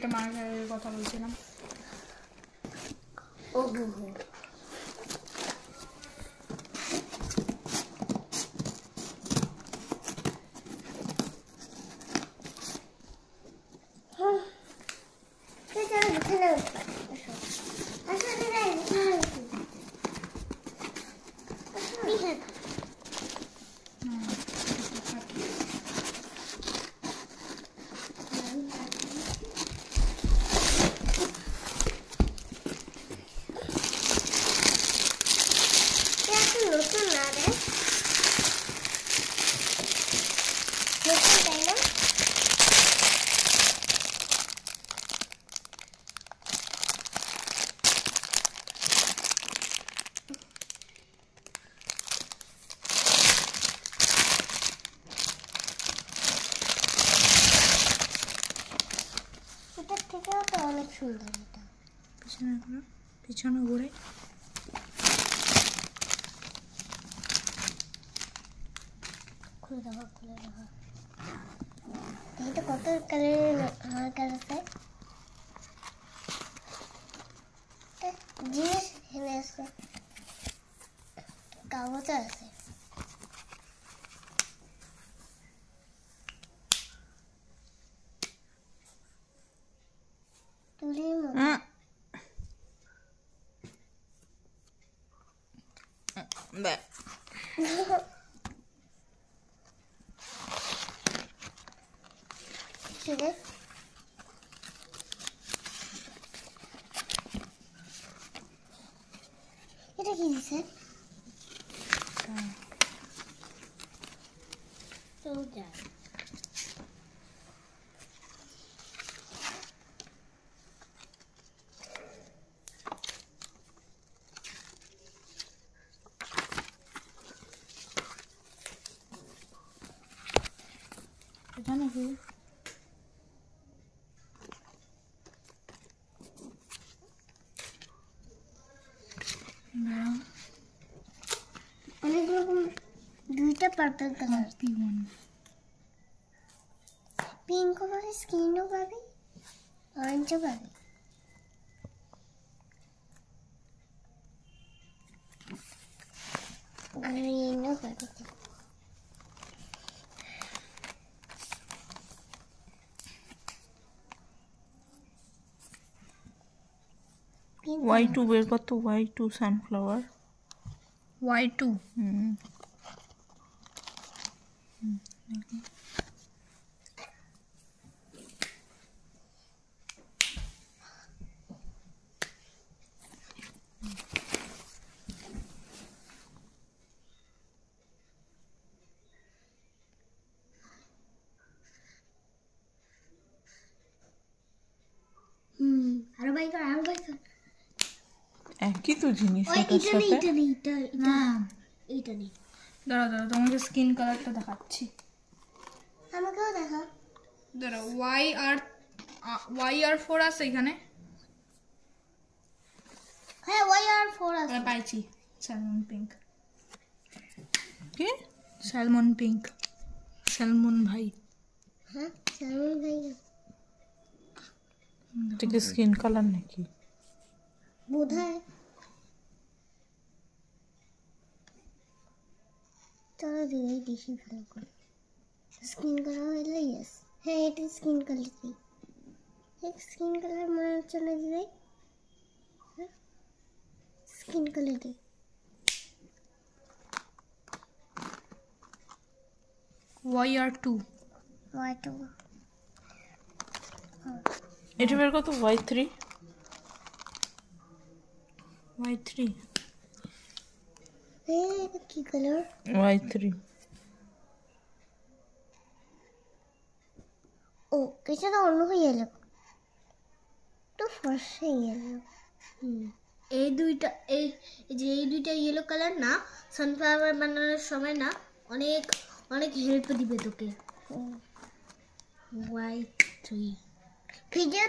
যেটা মার্কারের কথা বলছিলাম। অনেক সুন্দর। এটা পিছনে ঘুরে খুলে দেবো এটা কত কালারের মার্কার আছে, জিনিস এখানে আছে, কাগজ আছে। এটা কি দিছে? এটা নাকি অনেক রকম, দুইটা পার্পল কালার, পিঙ্কও পাবে, স্কিনও পাবে, অরেঞ্জও পাবে। গ্রিনও পাবে। Y2 বের কত, Y2 সানফ্লাওয়ার, Y2 আরো বাই কর। একই তো জিনিস। এইটা নেই। দাঁড়া তোমাকে স্কিন কালারটা দেখাচ্ছি। আমাকেও দেখা। দাঁড়া, YR4 আছে এখানে। হ্যাঁ, YR4 আছে। পাইছি, স্যালমন পিঙ্ক। কি স্যালমন পিঙ্ক, স্যালমন ভাই। হ্যাঁ, স্যালমন ভাই। এটা কি স্কিন কালার নাকি? বোধহয়। চলো দিদি দেখি ভালো করে। স্কিন কালার হইলে ইয়েস। হ্যাঁ, এটা স্কিন কালার দিই। স্কিন কালার মনে হচ্ছে না দিদি। স্কিন কালার দিই। YR2 এটা বের কত, Y3 এটা কি কালার? Y3 ও, এটা তো অন্য হয়ে গেল, তো ফর্সা গেল। এই দুইটা ইয়েলো কালার না, সানফ্লাওয়ার বানানোর সময় না অনেক অনেক হেল্প দিবে তোকে। Y3 video